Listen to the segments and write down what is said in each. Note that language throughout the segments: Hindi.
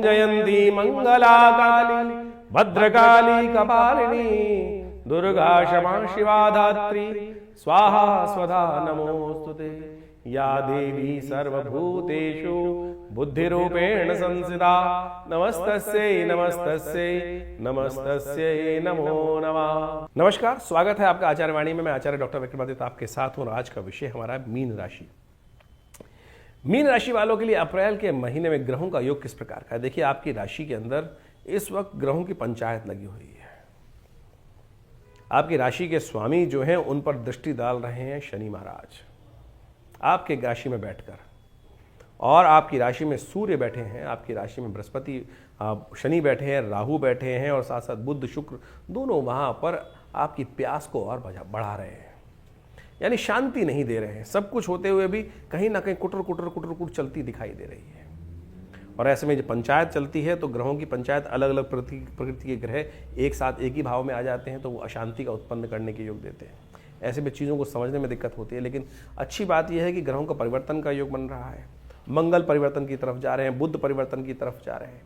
जयंती मंगला काली भद्रकाली कपालिनी दुर्गा क्षमा शिवा धात्री स्वाहा स्वधा नमोस्तुते। या देवी सर्वभूतेषु बुद्धिरूपेण संस्थिता नमस्तस्यै नमस्तस्यै नमस्तस्यै नमो नमः। नमस्कार, स्वागत है आपका आचार्य वाणी में। मैं आचार्य डॉक्टर विक्रमादित्य आपके साथ हूं। आज का विषय हमारा है मीन राशि। मीन राशि वालों के लिए अप्रैल के महीने में ग्रहों का योग किस प्रकार का है। देखिए, आपकी राशि के अंदर इस वक्त ग्रहों की पंचायत लगी हुई है। आपकी राशि के स्वामी जो हैं उन पर दृष्टि डाल रहे हैं शनि महाराज आपके राशि में बैठकर, और आपकी राशि में सूर्य बैठे हैं, आपकी राशि में बृहस्पति शनि बैठे हैं, राहु बैठे हैं, और साथ साथ बुध शुक्र दोनों वहां पर आपकी प्यास को और बढ़ा रहे हैं, यानी शांति नहीं दे रहे हैं। सब कुछ होते हुए भी कहीं ना कहीं कुटर कुटर कुटर कुट चलती दिखाई दे रही है। और ऐसे में जब पंचायत चलती है तो ग्रहों की पंचायत, अलग अलग प्रकृति के ग्रह एक साथ एक ही भाव में आ जाते हैं तो वो अशांति का उत्पन्न करने के योग देते हैं। ऐसे में चीज़ों को समझने में दिक्कत होती है। लेकिन अच्छी बात यह है कि ग्रहों का परिवर्तन का योग बन रहा है। मंगल परिवर्तन की तरफ जा रहे हैं, बुध परिवर्तन की तरफ जा रहे हैं,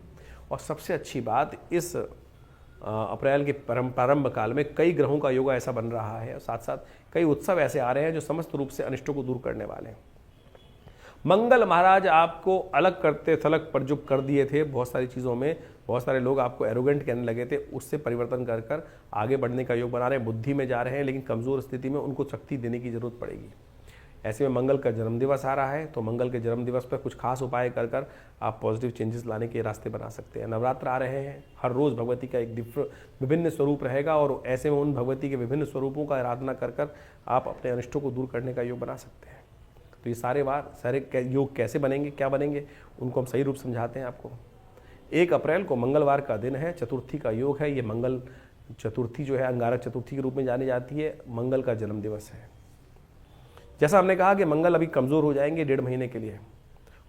और सबसे अच्छी बात इस अप्रैल के प्रारंभ काल में कई ग्रहों का योग ऐसा बन रहा है, और साथ साथ कई उत्सव ऐसे आ रहे हैं जो समस्त रूप से अनिष्टों को दूर करने वाले हैं। मंगल महाराज आपको अलग करते थलग पर जो कर दिए थे बहुत सारी चीज़ों में, बहुत सारे लोग आपको एरोगेंट कहने लगे थे, उससे परिवर्तन कर कर आगे बढ़ने का योग बना रहे हैं। बुद्धि में जा रहे हैं, लेकिन कमज़ोर स्थिति में उनको शक्ति देने की जरूरत पड़ेगी। ऐसे में मंगल का जन्मदिवस आ रहा है, तो मंगल के जन्मदिवस पर कुछ खास उपाय कर कर आप पॉजिटिव चेंजेस लाने के रास्ते बना सकते हैं। नवरात्र आ रहे हैं, हर रोज़ भगवती का एक विभिन्न स्वरूप रहेगा, और ऐसे में उन भगवती के विभिन्न स्वरूपों का आराधना कर कर आप अपने अनिष्टों को दूर करने का योग बना सकते हैं। तो ये सारे योग कैसे बनेंगे, क्या बनेंगे, उनको हम सही रूप समझाते हैं आपको। 1 अप्रैल को मंगलवार का दिन है, चतुर्थी का योग है। ये मंगल चतुर्थी जो है अंगारक चतुर्थी के रूप में जानी जाती है। मंगल का जन्मदिवस है। जैसा हमने कहा कि मंगल अभी कमज़ोर हो जाएंगे 1.5 महीने के लिए,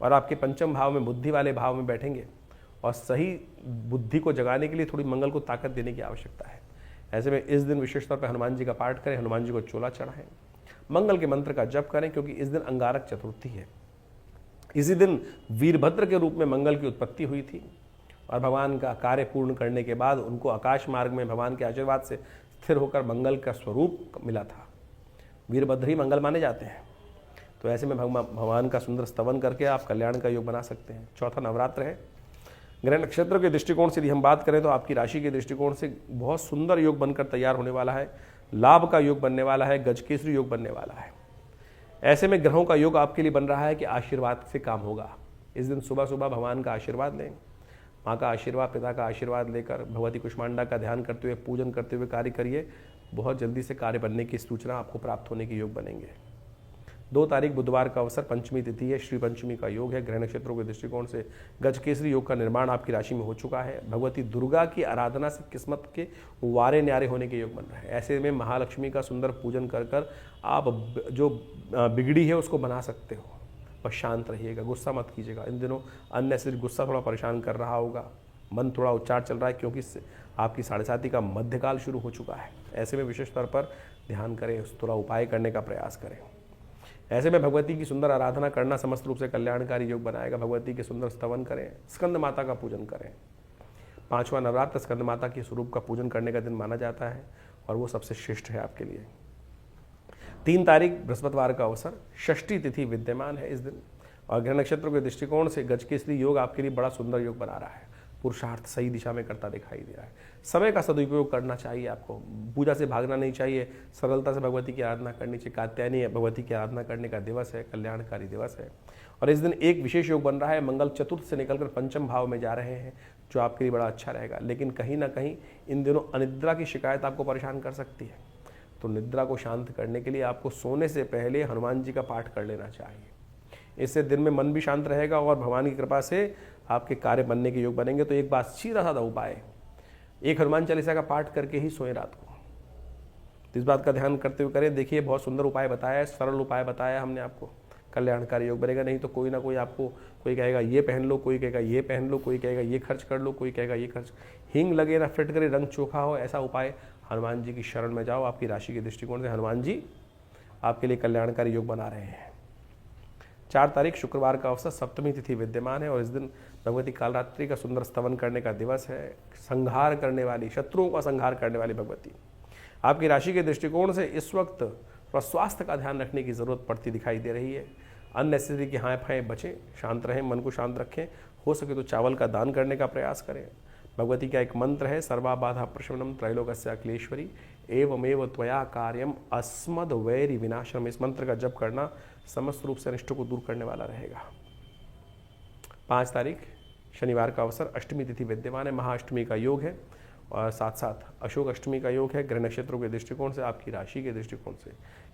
और आपके पंचम भाव में, बुद्धि वाले भाव में बैठेंगे, और सही बुद्धि को जगाने के लिए थोड़ी मंगल को ताकत देने की आवश्यकता है। ऐसे में इस दिन विशेष तौर पर हनुमान जी का पाठ करें, हनुमान जी को चोला चढ़ाएं, मंगल के मंत्र का जप करें, क्योंकि इस दिन अंगारक चतुर्थी है। इसी दिन वीरभद्र के रूप में मंगल की उत्पत्ति हुई थी, और भगवान का कार्य पूर्ण करने के बाद उनको आकाश मार्ग में भगवान के आशीर्वाद से स्थिर होकर मंगल का स्वरूप मिला था। वीरभद्र ही मंगल माने जाते हैं। तो ऐसे में भगवान का सुंदर स्तवन करके आप कल्याण का योग बना सकते हैं। चौथा नवरात्र है। ग्रह नक्षत्र के दृष्टिकोण से यदि हम बात करें तो आपकी राशि के दृष्टिकोण से बहुत सुंदर योग बनकर तैयार होने वाला है। लाभ का योग बनने वाला है, गजकेसरी योग बनने वाला है। ऐसे में ग्रहों का योग आपके लिए बन रहा है कि आशीर्वाद से काम होगा। इस दिन सुबह सुबह भगवान का आशीर्वाद लें, माँ का आशीर्वाद, पिता का आशीर्वाद लेकर भगवती कुष्मांडा का ध्यान करते हुए, पूजन करते हुए कार्य करिए। बहुत जल्दी से कार्य बनने की सूचना आपको प्राप्त होने के योग बनेंगे। 2 तारीख बुधवार का अवसर, पंचमी तिथि है, श्री पंचमी का योग है। ग्रह नक्षत्रों के दृष्टिकोण से गजकेसरी योग का निर्माण आपकी राशि में हो चुका है। भगवती दुर्गा की आराधना से किस्मत के वारे न्यारे होने के योग बन रहे हैं। ऐसे में महालक्ष्मी का सुंदर पूजन कर कर आप जो बिगड़ी है उसको बना सकते हो। और शांत रहिएगा, गुस्सा मत कीजिएगा। इन दिनों अननेसेसरी गुस्सा थोड़ा परेशान कर रहा होगा, मन थोड़ा उच्चार चल रहा है, क्योंकि आपकी 7.5 का मध्यकाल शुरू हो चुका है। ऐसे में विशेष तौर पर ध्यान करें, थोड़ा उपाय करने का प्रयास करें। ऐसे में भगवती की सुंदर आराधना करना समस्त रूप से कल्याणकारी योग बनाएगा। भगवती के सुंदर स्तवन करें, स्कंद माता का पूजन करें। 5वां नवरात्र स्कंद माता के स्वरूप का पूजन करने का दिन माना जाता है, और वो सबसे श्रेष्ठ है आपके लिए। 3 तारीख बृहस्पतिवार का अवसर, षष्ठी तिथि विद्यमान है इस दिन, और ग्रह नक्षत्रों के दृष्टिकोण से गजकेसरी योग आपके लिए बड़ा सुंदर योग बना रहा है। पुरुषार्थ सही दिशा में करता दिखाई दे रहा है। समय का सदुपयोग करना चाहिए आपको, पूजा से भागना नहीं चाहिए, सरलता से भगवती की आराधना करनी चाहिए। कात्यायनी भगवती की आराधना करने का दिवस है, कल्याणकारी दिवस है। और इस दिन एक विशेष योग बन रहा है। मंगल चतुर्थ से निकलकर पंचम भाव में जा रहे हैं, जो आपके लिए बड़ा अच्छा रहेगा। लेकिन कहीं ना कहीं इन दिनों अनिद्रा की शिकायत आपको परेशान कर सकती है, तो निद्रा को शांत करने के लिए आपको सोने से पहले हनुमान जी का पाठ कर लेना चाहिए। इससे दिन में मन भी शांत रहेगा, और भगवान की कृपा से आपके कार्य बनने के योग बनेंगे। तो एक बात, सीधा साधा उपाय, एक हनुमान चालीसा का पाठ करके ही सोएं रात को। तो इस बात का ध्यान करते हुए करें। देखिए, बहुत सुंदर उपाय बताया है, सरल उपाय बताया हमने आपको, कल्याणकारी योग बनेगा। नहीं तो कोई ना कोई आपको, कोई कहेगा ये पहन लो, कोई कहेगा ये पहन लो, कोई कहेगा ये खर्च कर लो, कोई कहेगा ये खर्च, हींग लगे ना फिट करे, रंग चोखा हो, ऐसा उपाय हनुमान जी की शरण में जाओ। आपकी राशि के दृष्टिकोण से हनुमान जी आपके लिए कल्याणकारी योग बना रहे हैं। 4 तारीख शुक्रवार का अवसर, सप्तमी तिथि विद्यमान है और इस दिन भगवती कालरात्रि का सुंदर स्तवन करने का दिवस है। संहार करने वाली, शत्रुओं का संहार करने वाली भगवती आपकी राशि के दृष्टिकोण से इस वक्त थोड़ा स्वास्थ्य का ध्यान रखने की जरूरत पड़ती दिखाई दे रही है। अननेसेसरी की हाय फाय बचें, शांत रहें, मन को शांत रखें। हो सके तो चावल का दान करने का प्रयास करें। भगवती का एक मंत्र है, सर्वा बाधा प्रशमनम त्रैलोक्य अखिलेश्वरी एवमेव त्वया कार्यम अस्मद वैरी विनाशनम। इस मंत्र का जप करना समस्त रूप से अनिष्टों को दूर करने वाला रहेगा। 5 तारीख शनिवार का अवसर, अष्टमी तिथि विद्यमान है, महाअष्टमी का योग है और साथ साथ अशोक अष्टमी का योग है। ग्रह नक्षत्रों के दृष्टिकोण से, आपकी राशि के दृष्टिकोण से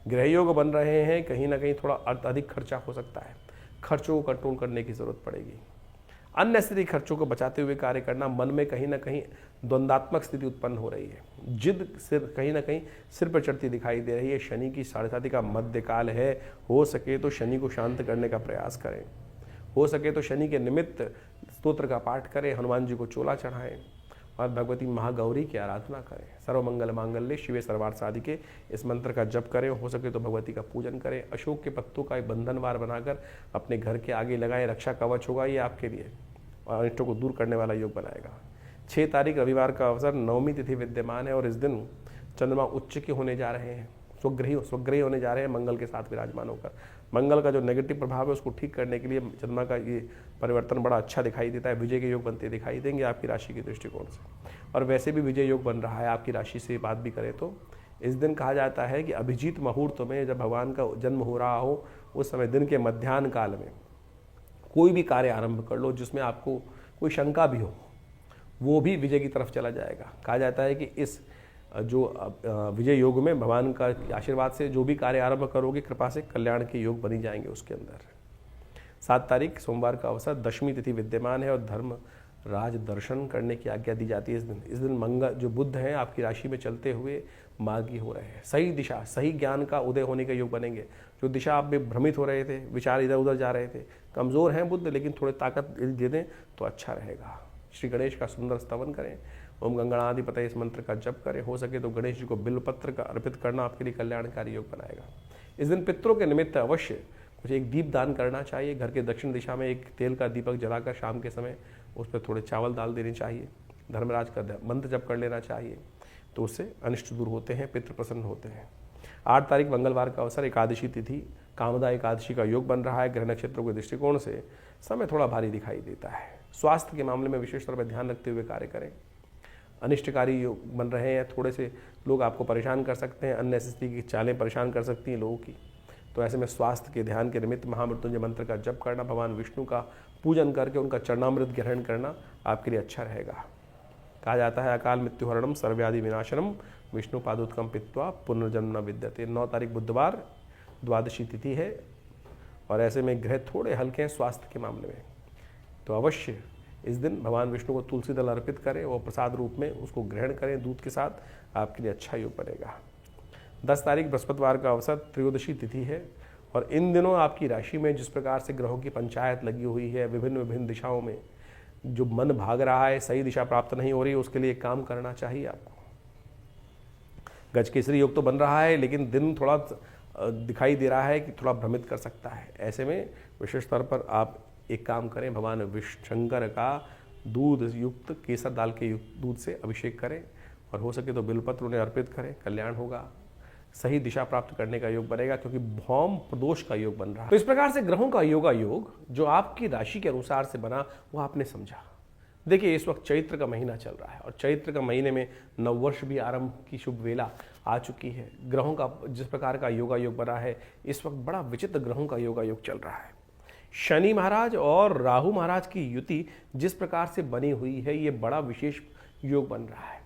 ग्रह योग बन रहे हैं। कहीं ना कहीं थोड़ा अधिक खर्चा हो सकता है, खर्चों को कंट्रोल करने की जरूरत पड़ेगी। अननेसेसरी खर्चों को बचाते हुए कार्य करना। मन में कहीं ना कहीं द्वंद्वात्मक स्थिति उत्पन्न हो रही है, जिद सिर कहीं ना कहीं सिर पर चढ़ती दिखाई दे रही है। शनि की 7:30 का मध्यकाल है, हो सके तो शनि को शांत करने का प्रयास करें। हो सके तो शनि के निमित्त स्तोत्र का पाठ करें, हनुमान जी को चोला चढ़ाएं और भगवती महागौरी की आराधना करें। सर्वमंगल मांगल्ये शिवे सर्वार्थ साधिके, इस मंत्र का जप करें। हो सके तो भगवती का पूजन करें। अशोक के पत्तों का एक बंधनवार बनाकर अपने घर के आगे लगाएं, रक्षा कवच होगा ये आपके लिए और अनिष्टों को दूर करने वाला योग बनाएगा। 6 तारीख रविवार का अवसर, नवमी तिथि विद्यमान है और इस दिन चंद्रमा उच्च के होने जा रहे हैं, स्वग्रही होने जा रहे हैं मंगल के साथ विराजमान होकर। मंगल का जो नेगेटिव प्रभाव है उसको ठीक करने के लिए चंद्रमा का ये परिवर्तन बड़ा अच्छा दिखाई देता है। विजय के योग बनते दिखाई देंगे आपकी राशि के दृष्टिकोण से, और वैसे भी विजय योग बन रहा है आपकी राशि से बात भी करें तो। इस दिन कहा जाता है कि अभिजीत मुहूर्त में जब भगवान का जन्म हो रहा हो, उस समय दिन के मध्याह्न काल में कोई भी कार्य आरंभ कर लो जिसमें आपको कोई शंका भी हो, वो भी विजय की तरफ चला जाएगा। कहा जाता है कि इस जो विजय योग में भगवान का आशीर्वाद से जो भी कार्य आरंभ करोगे, कृपा से कल्याण के योग बनी जाएंगे उसके अंदर। 7 तारीख सोमवार का अवसर, दशमी तिथि विद्यमान है और धर्म राज दर्शन करने की आज्ञा दी जाती है इस दिन। इस दिन मंगल जो बुध हैं आपकी राशि में चलते हुए मार्गी हो रहे हैं। सही दिशा, सही ज्ञान का उदय होने के योग बनेंगे। जो दिशा आप में भ्रमित हो रहे थे, विचार इधर उधर जा रहे थे, कमज़ोर हैं बुध, लेकिन थोड़ी ताकत दे दें तो अच्छा रहेगा। श्री गणेश का सुंदर स्तवन करें, ओम गंगणाधिपतये इस मंत्र का जप करें। हो सके तो गणेश जी को बिल्वपत्र का अर्पित करना आपके लिए कल्याणकारी योग बनाएगा। इस दिन पितरों के निमित्त अवश्य कुछ एक दीप दान करना चाहिए। घर के दक्षिण दिशा में एक तेल का दीपक जलाकर शाम के समय उस पर थोड़े चावल डाल देने चाहिए। धर्मराज का मंत्र जप कर लेना चाहिए, तो उससे अनिष्ट दूर होते हैं, पितृ प्रसन्न होते हैं। 8 तारीख मंगलवार का अवसर, एकादशी तिथि, कामदा एकादशी का योग बन रहा है। ग्रह नक्षत्रों के दृष्टिकोण से समय थोड़ा भारी दिखाई देता है। स्वास्थ्य के मामले में विशेष तौर पर ध्यान रखते हुए कार्य करें। अनिष्टकारी योग बन रहे हैं, थोड़े से लोग आपको परेशान कर सकते हैं, अननेसेसरी की चालें परेशान कर सकती हैं लोगों की। तो ऐसे में स्वास्थ्य के ध्यान के निमित्त महामृत्युंजय मंत्र का जप करना, भगवान विष्णु का पूजन करके उनका चरणामृत ग्रहण करना आपके लिए अच्छा रहेगा। कहा जाता है अकाल मृत्युहरणम सर्वव्याधि विनाशनम विष्णु पादोत्कम पित्वा पुनर्जन्म न विद्यते। 9 तारीख बुधवार द्वादशी तिथि है और ऐसे में ग्रह थोड़े हल्के हैं स्वास्थ्य के मामले में, तो अवश्य इस दिन भगवान विष्णु को तुलसी दल अर्पित करें और प्रसाद रूप में उसको ग्रहण करें दूध के साथ, आपके लिए अच्छा योग बनेगा। 10 तारीख बृहस्पतिवार का अवसर, त्रयोदशी तिथि है और इन दिनों आपकी राशि में जिस प्रकार से ग्रहों की पंचायत लगी हुई है, विभिन्न विभिन्न दिशाओं में जो मन भाग रहा है, सही दिशा प्राप्त नहीं हो रही है, उसके लिए एक काम करना चाहिए आपको। गजकेसरी योग तो बन रहा है, लेकिन दिन थोड़ा दिखाई दे रहा है कि थोड़ा भ्रमित कर सकता है। ऐसे में विशेष तौर पर आप एक काम करें, भगवान विष्णु शंकर का दूध युक्त केसर दाल के युक्त दूध से अभिषेक करें और हो सके तो बिल्वपत्र उन्हें अर्पित करें, कल्याण होगा। सही दिशा प्राप्त करने का योग बनेगा क्योंकि भौम प्रदोष का योग बन रहा है। तो इस प्रकार से ग्रहों का योग जो आपकी राशि के अनुसार से बना वो आपने समझा। देखिए इस वक्त चैत्र का महीना चल रहा है और चैत्र का महीने में नववर्ष भी आरंभ की शुभ वेला आ चुकी है। ग्रहों का जिस प्रकार का योग बना है, इस वक्त बड़ा विचित्र ग्रहों का योग चल रहा है। शनि महाराज और राहु महाराज की युति जिस प्रकार से बनी हुई है, ये बड़ा विशेष योग बन रहा है।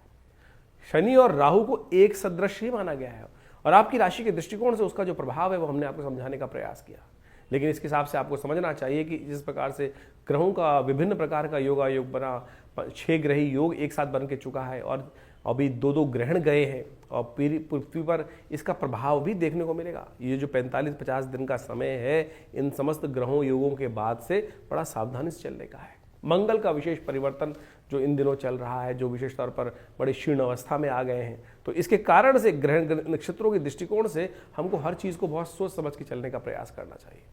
शनि और राहु को एक सदृश ही माना गया है और आपकी राशि के दृष्टिकोण से उसका जो प्रभाव है वो हमने आपको समझाने का प्रयास किया। लेकिन इसके हिसाब से आपको समझना चाहिए कि जिस प्रकार से ग्रहों का विभिन्न प्रकार का योग बना, 6 ग्रही योग एक साथ बन के चुका है और अभी 2-2 ग्रहण गए हैं और पृथ्वी पर इसका प्रभाव भी देखने को मिलेगा। ये जो 45-50 दिन का समय है, इन समस्त ग्रहों योगों के बाद से बड़ा सावधानी से चलने का है। मंगल का विशेष परिवर्तन जो इन दिनों चल रहा है, जो विशेष तौर पर बड़े क्षीण अवस्था में आ गए हैं, तो इसके कारण से ग्रह नक्षत्रों के दृष्टिकोण से हमको हर चीज़ को बहुत सोच समझ के चलने का प्रयास करना चाहिए।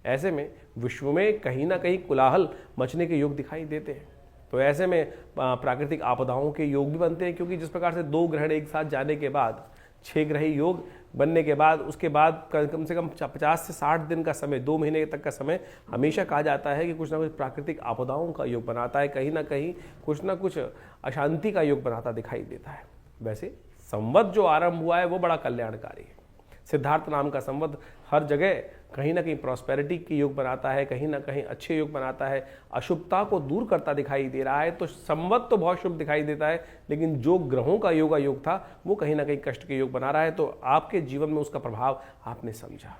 ऐसे में विश्व में कहीं ना कहीं कोलाहल मचने के योग दिखाई देते हैं। तो ऐसे में प्राकृतिक आपदाओं के योग भी बनते हैं, क्योंकि जिस प्रकार से 2 ग्रहण एक साथ जाने के बाद 6 ग्रही योग बनने के बाद उसके बाद कम से कम 50 से 60 दिन का समय, 2 महीने तक का समय हमेशा कहा जाता है कि कुछ ना कुछ प्राकृतिक आपदाओं का योग बनाता है, कहीं ना कहीं कुछ ना कुछ अशांति का योग बनाता दिखाई देता है। वैसे संवत जो आरंभ हुआ है वो बड़ा कल्याणकारी है। सिद्धार्थ नाम का संवत हर जगह कहीं ना कहीं प्रॉस्पेरिटी की योग बनाता है, कहीं ना कहीं अच्छे योग बनाता है, अशुभता को दूर करता दिखाई दे रहा है। तो संवत तो बहुत शुभ दिखाई देता है, लेकिन जो ग्रहों का योग था वो कहीं ना कहीं कष्ट के योग बना रहा है। तो आपके जीवन में उसका प्रभाव आपने समझा।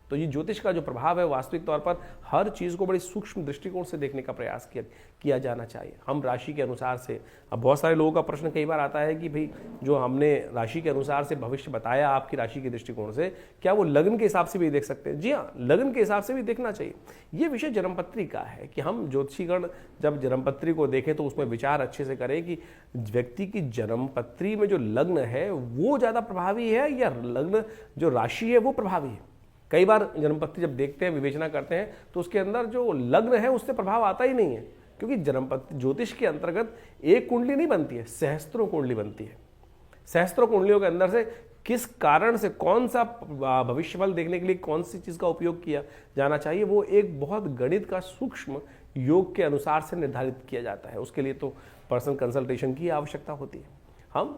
तो ये ज्योतिष का जो प्रभाव है वास्तविक तौर पर हर चीज़ को बड़ी सूक्ष्म दृष्टिकोण से देखने का प्रयास किया जाना चाहिए। हम राशि के अनुसार से, अब बहुत सारे लोगों का प्रश्न कई बार आता है कि भाई जो हमने राशि के अनुसार से भविष्य बताया आपकी राशि के दृष्टिकोण से, क्या वो लग्न के हिसाब से भी देख सकते हैं? जी हाँ, लग्न के हिसाब से भी देखना चाहिए। ये विषय जन्मपत्री का है कि हम ज्योतिषीगण जब जन्मपत्री को देखें तो उसमें विचार अच्छे से करें कि व्यक्ति की जन्मपत्री में जो लग्न है वो ज़्यादा प्रभावी है या लग्न जो राशि है वो प्रभावी है। कई बार जन्मपत्री जब देखते हैं, विवेचना करते हैं, तो उसके अंदर जो लग्न है उससे प्रभाव आता ही नहीं है, क्योंकि जन्मपत्री ज्योतिष के अंतर्गत एक कुंडली नहीं बनती है, सहस्त्रों कुंडली बनती है। सहस्त्रों कुंडलियों के अंदर से किस कारण से कौन सा भविष्यफल देखने के लिए कौन सी चीज़ का उपयोग किया जाना चाहिए, वो एक बहुत गणित का सूक्ष्म योग के अनुसार से निर्धारित किया जाता है। उसके लिए तो पर्सनल कंसल्टेशन की आवश्यकता होती है। हम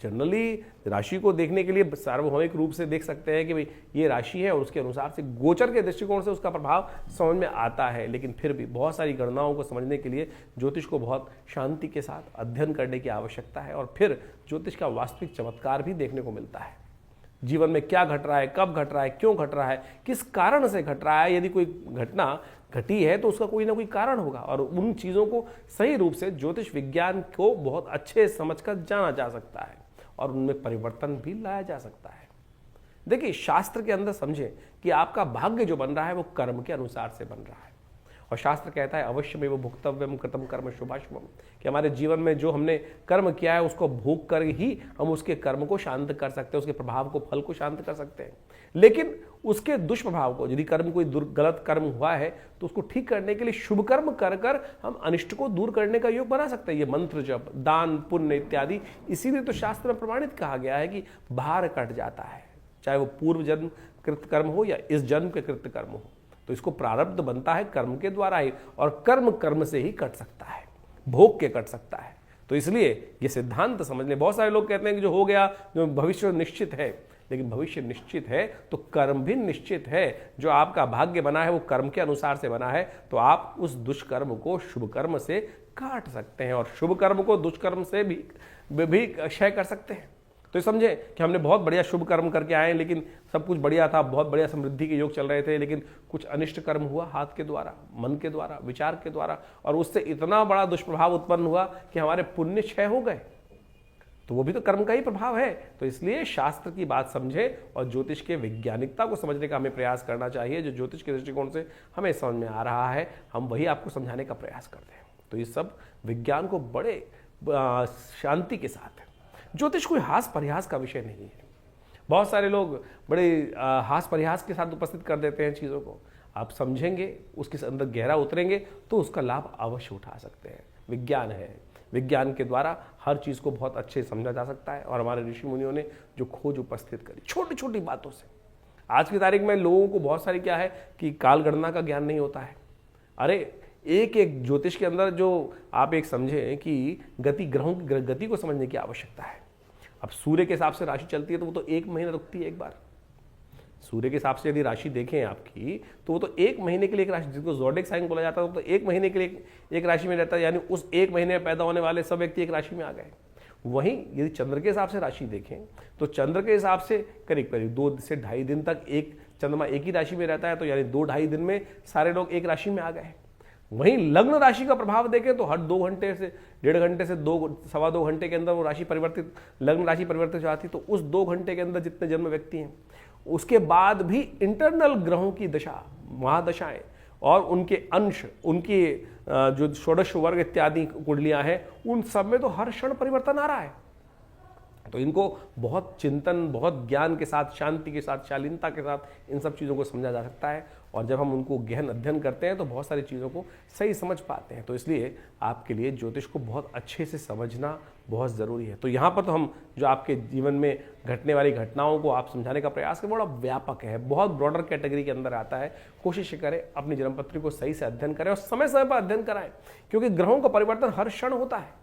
जनरली राशि को देखने के लिए सार्वभौमिक रूप से देख सकते हैं कि भाई ये राशि है और उसके अनुसार से गोचर के दृष्टिकोण से उसका प्रभाव समझ में आता है, लेकिन फिर भी बहुत सारी गणनाओं को समझने के लिए ज्योतिष को बहुत शांति के साथ अध्ययन करने की आवश्यकता है, और फिर ज्योतिष का वास्तविक चमत्कार भी देखने को मिलता है। जीवन में क्या घट रहा है, कब घट रहा है, क्यों घट रहा है, किस कारण से घट रहा है। यदि कोई घटना घटी है तो उसका कोई ना कोई कारण होगा, और उन चीज़ों को सही रूप से ज्योतिष विज्ञान को बहुत अच्छे समझकर जाना जा सकता है और उनमें परिवर्तन भी लाया जा सकता है। देखिए, शास्त्र के अंदर समझें कि आपका भाग्य जो बन रहा है वो कर्म के अनुसार से बन रहा है, और शास्त्र कहता है अवश्य में वो भुक्तव्यम कृतम कर्म शुभाशुभम, कि हमारे जीवन में जो हमने कर्म किया है उसको भोग कर ही हम उसके कर्म को शांत कर सकते हैं, उसके प्रभाव को, फल को शांत कर सकते हैं। लेकिन उसके दुष्प्रभाव को, यदि कर्म कोई गलत कर्म हुआ है तो उसको ठीक करने के लिए शुभ कर्म कर कर हम अनिष्ट को दूर करने का योग बना सकते हैं। ये मंत्र जप, दान, पुण्य इत्यादि, इसीलिए तो शास्त्र में प्रमाणित कहा गया है कि भार कट जाता है, चाहे वो पूर्व जन्म कृत कर्म हो या इस जन्म के कृत कर्म हो। तो इसको प्रारब्ध बनता है कर्म के द्वारा ही, और कर्म कर्म से ही कट सकता है, भोग के कट सकता है। तो इसलिए ये सिद्धांत समझ लें। बहुत सारे लोग कहते हैं कि जो हो गया, जो भविष्य निश्चित है, लेकिन भविष्य निश्चित है तो कर्म भी निश्चित है। जो आपका भाग्य बना है वो कर्म के अनुसार से बना है, तो आप उस दुष्कर्म को शुभ कर्म से काट सकते हैं, और शुभ कर्म को दुष्कर्म से भी क्षय कर सकते हैं। तो समझे कि हमने बहुत बढ़िया शुभ कर्म करके आए, लेकिन सब कुछ बढ़िया था, बहुत बढ़िया समृद्धि के योग चल रहे थे, लेकिन कुछ अनिष्ट कर्म हुआ हाथ के द्वारा, मन के द्वारा, विचार के द्वारा, और उससे इतना बड़ा दुष्प्रभाव उत्पन्न हुआ कि हमारे पुण्य क्षय हो गए। तो वो भी तो कर्म का ही प्रभाव है। तो इसलिए शास्त्र की बात समझे और ज्योतिष के वैज्ञानिकता को समझने का हमें प्रयास करना चाहिए। जो ज्योतिष के दृष्टिकोण से हमें समझ में आ रहा है, हम वही आपको समझाने का प्रयास करते हैं। तो ये सब विज्ञान को बड़े शांति के साथ है। ज्योतिष कोई हास परिहास का विषय नहीं है। बहुत सारे लोग बड़े हास परिहास के साथ उपस्थित कर देते हैं चीज़ों को। आप समझेंगे, उसके अंदर गहरा उतरेंगे तो उसका लाभ अवश्य उठा सकते हैं। विज्ञान है, विज्ञान के द्वारा हर चीज़ को बहुत अच्छे से समझा जा सकता है। और हमारे ऋषि मुनियों ने जो खोज उपस्थित करी छोटी छोटी बातों से, आज की तारीख में लोगों को बहुत सारी क्या है कि काल गणना का ज्ञान नहीं होता है। अरे एक एक ज्योतिष के अंदर जो आप एक समझें कि गति, ग्रहों की गति को समझने की आवश्यकता है। अब सूर्य के हिसाब से राशि चलती है तो वो तो 1 महीना रुकती है एक बार। सूर्य के हिसाब से यदि राशि देखें आपकी तो वो तो 1 महीने के लिए एक राशि, जिसको ज़ोडिएक साइन बोला जाता है, तो 1 महीने के लिए एक राशि में रहता है, यानी उस 1 महीने में पैदा होने वाले सब व्यक्ति एक राशि में आ गए। वहीं यदि चंद्र के हिसाब से राशि देखें तो चंद्र के हिसाब से करीब करीब 2 से ढाई दिन तक एक चंद्रमा एक ही राशि में रहता है, तो यानी 2-2.5 दिन में सारे लोग एक राशि में आ गए। वहीं लग्न राशि का प्रभाव देखें तो हर 2 घंटे से 1.5 घंटे से 2-2.25 घंटे के अंदर वो राशि परिवर्तित, लग्न राशि परिवर्तित हो जाती। तो उस 2 घंटे के अंदर जितने जन्म व्यक्ति हैं, उसके बाद भी इंटरनल ग्रहों की दशा, महादशाएं और उनके अंश, उनकी जो षोडश वर्ग इत्यादि कुंडलियां हैं, उन सब में तो हर क्षण परिवर्तन आ रहा है। तो इनको बहुत चिंतन, बहुत ज्ञान के साथ, शांति के साथ, शालीनता के साथ इन सब चीज़ों को समझा जा सकता है। और जब हम उनको गहन अध्ययन करते हैं तो बहुत सारी चीज़ों को सही समझ पाते हैं। तो इसलिए आपके लिए ज्योतिष को बहुत अच्छे से समझना बहुत ज़रूरी है। तो यहाँ पर तो हम जो आपके जीवन में घटने वाली घटनाओं को आप समझाने का प्रयास करें, बड़ा व्यापक है, बहुत ब्रॉडर कैटेगरी के अंदर आता है। कोशिश करें अपनी जन्मपत्री को सही से अध्ययन करें और समय समय पर अध्ययन कराएं, क्योंकि ग्रहों का परिवर्तन हर क्षण होता है।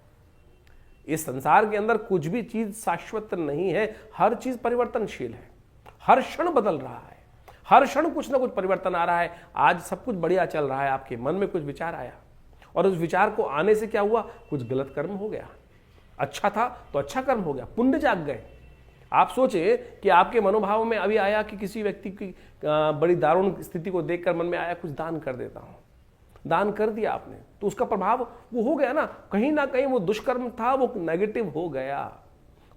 इस संसार के अंदर कुछ भी चीज शाश्वत नहीं है, हर चीज परिवर्तनशील है, हर क्षण बदल रहा है, हर क्षण कुछ ना कुछ परिवर्तन आ रहा है। आज सब कुछ बढ़िया चल रहा है, आपके मन में कुछ विचार आया और उस विचार को आने से क्या हुआ, कुछ गलत कर्म हो गया। अच्छा था तो अच्छा कर्म हो गया, पुण्य जाग गए। आप सोचे कि आपके मनोभाव में अभी आया कि किसी व्यक्ति की बड़ी दारुण स्थिति को देखकर मन में आया कुछ दान कर देता हूं, दान कर दिया आपने, तो उसका प्रभाव वो हो गया ना कहीं वो दुष्कर्म था, वो नेगेटिव हो गया।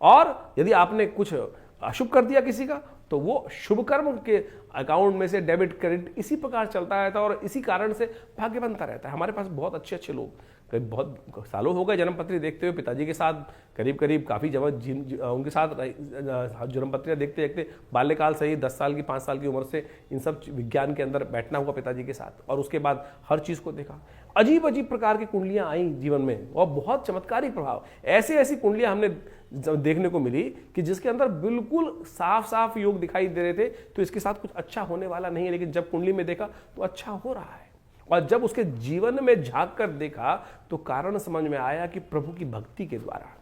और यदि आपने कुछ अशुभ कर दिया किसी का, तो वो शुभ कर्म के अकाउंट में से डेबिट क्रेडिट इसी प्रकार चलता रहता है और इसी कारण से भाग्य बनता रहता है। हमारे पास बहुत अच्छे लोग, करीब बहुत सालों हो गए जन्मपत्री देखते हुए, पिताजी के साथ करीब काफ़ी जब उनके साथ जन्मपत्रियाँ देखते देखते बाल्यकाल से ही 10 साल की 5 साल की उम्र से इन सब विज्ञान के अंदर बैठना हुआ पिताजी के साथ, और उसके बाद हर चीज़ को देखा। अजीब अजीब प्रकार की कुंडलियाँ आई जीवन में और बहुत चमत्कारी प्रभाव। ऐसी कुंडलियाँ हमने देखने को मिली कि जिसके अंदर बिल्कुल साफ साफ योग दिखाई दे रहे थे, तो इसके साथ कुछ अच्छा होने वाला नहीं है, लेकिन जब कुंडली में देखा तो अच्छा हो रहा है। और जब उसके जीवन में झांक कर देखा तो कारण समझ में आया कि प्रभु की भक्ति के द्वारा,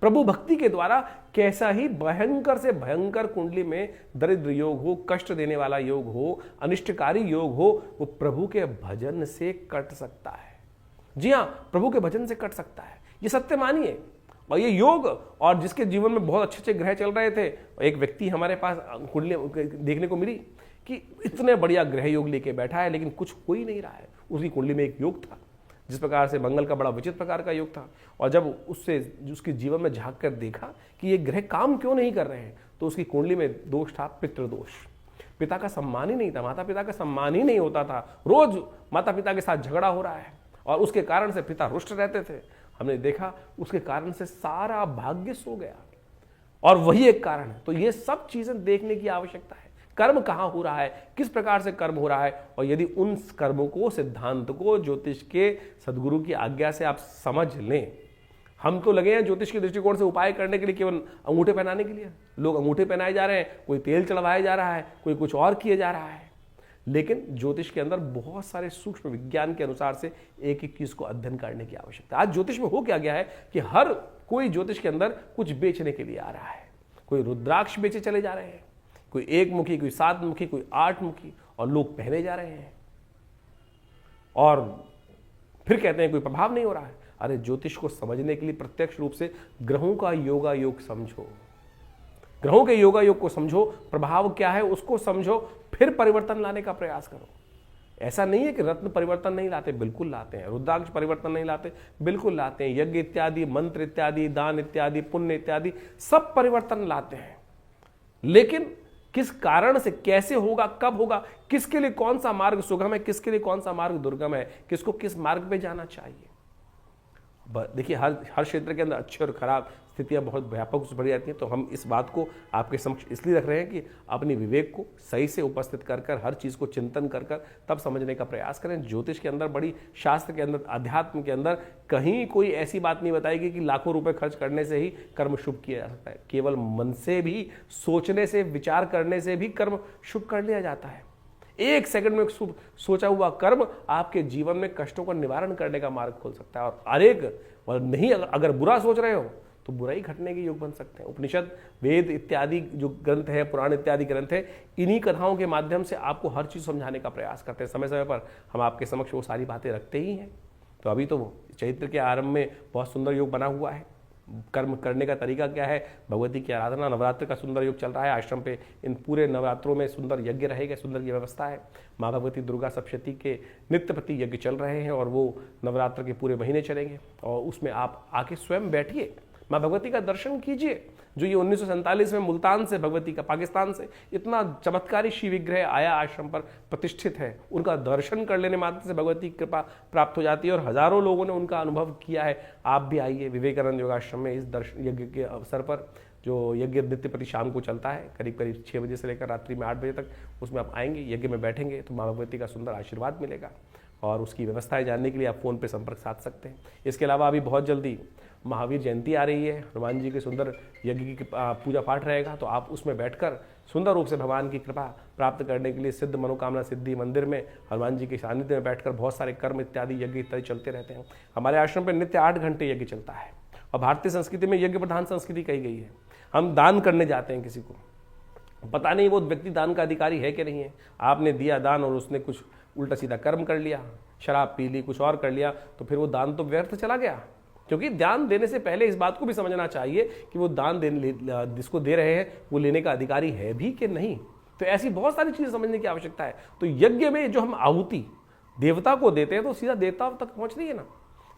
प्रभु भक्ति के द्वारा कैसा ही भयंकर से भयंकर कुंडली में दरिद्र योग हो, कष्ट देने वाला योग हो, अनिष्टकारी योग हो, वो प्रभु के भजन से कट सकता है। जी हाँ, प्रभु के भजन से कट सकता है, ये सत्य मानिए। और ये योग, और जिसके जीवन में बहुत अच्छे चल रहे थे, एक व्यक्ति हमारे पास कुंडली देखने को मिली कि इतने बढ़िया ग्रह योग लेके बैठा है, लेकिन कुछ हो ही नहीं रहा है। उसकी कुंडली में एक योग था जिस प्रकार से मंगल का बड़ा विचित्र प्रकार का योग था, और जब उसके जीवन में झांक कर देखा कि ये ग्रह काम क्यों नहीं कर रहे हैं, तो उसकी कुंडली में दोष था, पितृदोष। पिता का सम्मान ही नहीं था, माता पिता का सम्मान ही नहीं होता था, रोज माता पिता के साथ झगड़ा हो रहा है और उसके कारण से पिता रुष्ट रहते थे। हमने देखा उसके कारण से सारा भाग्य सो गया, और वही एक कारण है। तो ये सब चीजें देखने की आवश्यकता है। कर्म कहाँ हो रहा है, किस प्रकार से कर्म हो रहा है, और यदि उन कर्मों को, सिद्धांत को ज्योतिष के सदगुरु की आज्ञा से आप समझ लें। हम तो लगे हैं ज्योतिष के दृष्टिकोण से उपाय करने के लिए, केवल अंगूठे पहनाने के लिए। लोग अंगूठे पहनाए जा रहे हैं, कोई तेल चढ़वाया जा रहा है, कोई कुछ और किए जा रहा है, लेकिन ज्योतिष के अंदर बहुत सारे सूक्ष्म विज्ञान के अनुसार से एक एक चीज को अध्ययन करने की आवश्यकता है। आज ज्योतिष में हो क्या गया है कि हर कोई ज्योतिष के अंदर कुछ बेचने के लिए आ रहा है। कोई रुद्राक्ष बेचे चले जा रहे हैं, कोई 1 मुखी, कोई 7 मुखी, कोई 8 मुखी, और लोग पहने जा रहे हैं और फिर कहते हैं कोई प्रभाव नहीं हो रहा है। अरे ज्योतिष को समझने के लिए प्रत्यक्ष रूप से ग्रहों का योगा योग समझो, ग्रहों के योगा योग को समझो, प्रभाव क्या है उसको समझो, फिर परिवर्तन लाने का प्रयास करो। ऐसा नहीं है कि रत्न परिवर्तन नहीं लाते, बिल्कुल लाते हैं। रुद्राक्ष परिवर्तन नहीं लाते, बिल्कुल लाते हैं। यज्ञ इत्यादि, मंत्र इत्यादि, दान इत्यादि, पुण्य इत्यादि सब परिवर्तन लाते हैं, लेकिन किस कारण से, कैसे होगा, कब होगा, किसके लिए कौन सा मार्ग सुगम है, किसके लिए कौन सा मार्ग दुर्गम है, किसको किस मार्ग पे जाना चाहिए। देखिए हर क्षेत्र के अंदर अच्छे और खराब स्थितियां बहुत व्यापक रूप से बढ़ी जाती हैं। तो हम इस बात को आपके समक्ष इसलिए रख रहे हैं कि अपनी विवेक को सही से उपस्थित कर हर चीज़ को चिंतन कर तब समझने का प्रयास करें। ज्योतिष के अंदर, बड़ी शास्त्र के अंदर, अध्यात्म के अंदर कहीं कोई ऐसी बात नहीं बताएगी कि लाखों रुपए खर्च करने से ही कर्म शुभ किया जा सकता है। केवल मन से भी, सोचने से, विचार करने से भी कर्म शुभ कर लिया जाता है। 1 सेकंड में सोचा हुआ कर्म आपके जीवन में कष्टों का निवारण करने का मार्ग खोल सकता है। और नहीं, अगर बुरा सोच रहे हो तो बुराई घटने के योग बन सकते हैं। उपनिषद, वेद इत्यादि जो ग्रंथ है, पुराण इत्यादि ग्रंथ है, इन्हीं कथाओं के माध्यम से आपको हर चीज समझाने का प्रयास करते हैं। समय समय पर हम आपके समक्ष वो सारी बातें रखते ही हैं। तो अभी तो चैत्र के आरंभ में बहुत सुंदर योग बना हुआ है। कर्म करने का तरीका क्या है, भगवती की आराधना, नवरात्र का सुंदर योग चल रहा है आश्रम पे। इन पूरे नवरात्रों में सुंदर यज्ञ रहेगा, सुंदर की व्यवस्था है। माँ भगवती दुर्गा सप्तशती के नित्य प्रति यज्ञ चल रहे हैं और वो नवरात्र के पूरे महीने चलेंगे। और उसमें आप आके स्वयं बैठिए, माँ भगवती का दर्शन कीजिए। जो ये 1947 में मुल्तान से भगवती का, पाकिस्तान से इतना चमत्कारी शिव विग्रह आया आश्रम पर प्रतिष्ठित है, उनका दर्शन कर लेने मात्र से भगवती की कृपा प्राप्त हो जाती है और हजारों लोगों ने उनका अनुभव किया है। आप भी आइए विवेकानंद योगाश्रम में इस दर्शन यज्ञ के अवसर पर, जो यज्ञ नित्य प्रति शाम को चलता है करीब करीब 6 बजे से लेकर रात्रि में 8 बजे तक, उसमें आप आएंगे, यज्ञ में बैठेंगे तो माँ भगवती का सुंदर आशीर्वाद मिलेगा। और उसकी व्यवस्थाएं जानने के लिए आप फ़ोन पे संपर्क साध सकते हैं। इसके अलावा अभी बहुत जल्दी महावीर जयंती आ रही है, हनुमान जी के सुंदर यज्ञ की पूजा पाठ रहेगा, तो आप उसमें बैठकर सुंदर रूप से भगवान की कृपा प्राप्त करने के लिए सिद्ध मनोकामना सिद्धि मंदिर में हनुमान जी के सानिध्य में बैठकर बहुत सारे कर्म इत्यादि यज्ञ इत्यादि चलते रहते हैं। हमारे आश्रम पर नित्य 8 घंटे यज्ञ चलता है और भारतीय संस्कृति में यज्ञ प्रधान संस्कृति कही गई है। हम दान करने जाते हैं किसी को, पता नहीं वो व्यक्ति दान का अधिकारी है कि नहीं है। आपने दिया दान और उसने कुछ उल्टा सीधा कर्म कर लिया, शराब पी ली, कुछ और कर लिया, तो फिर वो दान तो व्यर्थ चला गया। क्योंकि दान देने से पहले इस बात को भी समझना चाहिए कि वो दान जिसको दे रहे हैं वो लेने का अधिकारी है भी कि नहीं। तो ऐसी बहुत सारी चीजें समझने की आवश्यकता है। तो यज्ञ में जो हम आहुति देवता को देते हैं तो सीधा देवता तक पहुंच रही है ना,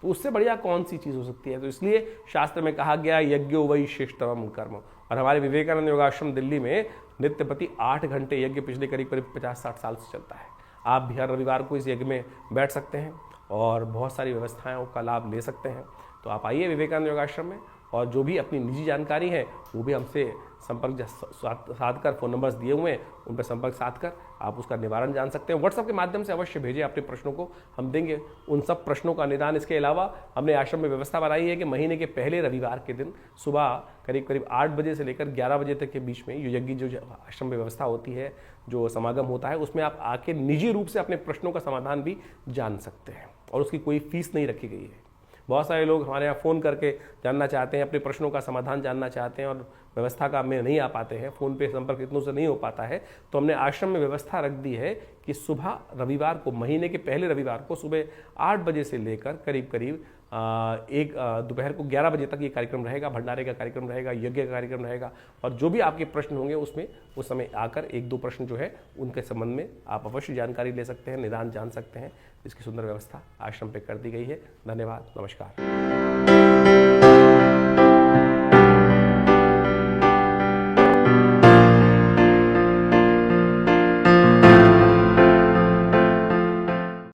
तो उससे बढ़िया कौन सी चीज हो सकती है। तो इसलिए शास्त्र में कहा गया यज्ञो वही श्रेष्ठतम कर्म। और हमारे विवेकानंद योगाश्रम दिल्ली में नित्य प्रति 8 घंटे यज्ञ पिछले करीब करीब 50-60 साल से चलता है। आप भी हर रविवार को इस यज्ञ में बैठ सकते हैं और बहुत सारी व्यवस्थाओं का लाभ ले सकते हैं। तो आप आइए विवेकानंद योगाश्रम में, और जो भी अपनी निजी जानकारी है वो भी हमसे संपर्क साध कर, फ़ोन नंबर्स दिए हुए हैं उन पर संपर्क साध कर आप उसका निवारण जान सकते हैं। व्हाट्सएप के माध्यम से अवश्य भेजें अपने प्रश्नों को, हम देंगे उन सब प्रश्नों का निदान। इसके अलावा हमने आश्रम में व्यवस्था बनाई है कि महीने के पहले रविवार के दिन सुबह करीब करीब 8 बजे से लेकर 11 बजे तक के बीच में यज्ञ जो आश्रम में व्यवस्था होती है, जो समागम होता है, उसमें आप आके निजी रूप से अपने प्रश्नों का समाधान भी जान सकते हैं और उसकी कोई फीस नहीं रखी गई है। बहुत सारे लोग हमारे यहाँ फ़ोन करके जानना चाहते हैं, अपने प्रश्नों का समाधान जानना चाहते हैं और व्यवस्था का में नहीं आ पाते हैं, फ़ोन पे संपर्क इतनों से नहीं हो पाता है। तो हमने आश्रम में व्यवस्था रख दी है कि सुबह रविवार को, महीने के पहले रविवार को सुबह 8 बजे से लेकर करीब करीब दोपहर को 11 बजे तक ये कार्यक्रम रहेगा। भंडारे का कार्यक्रम रहेगा, यज्ञ का कार्यक्रम रहेगा और जो भी आपके प्रश्न होंगे उसमें उस समय आकर 1-2 प्रश्न जो है उनके संबंध में आप अवश्य जानकारी ले सकते हैं, निदान जान सकते हैं। इसकी सुंदर व्यवस्था आश्रम पे कर दी गई है। धन्यवाद, नमस्कार।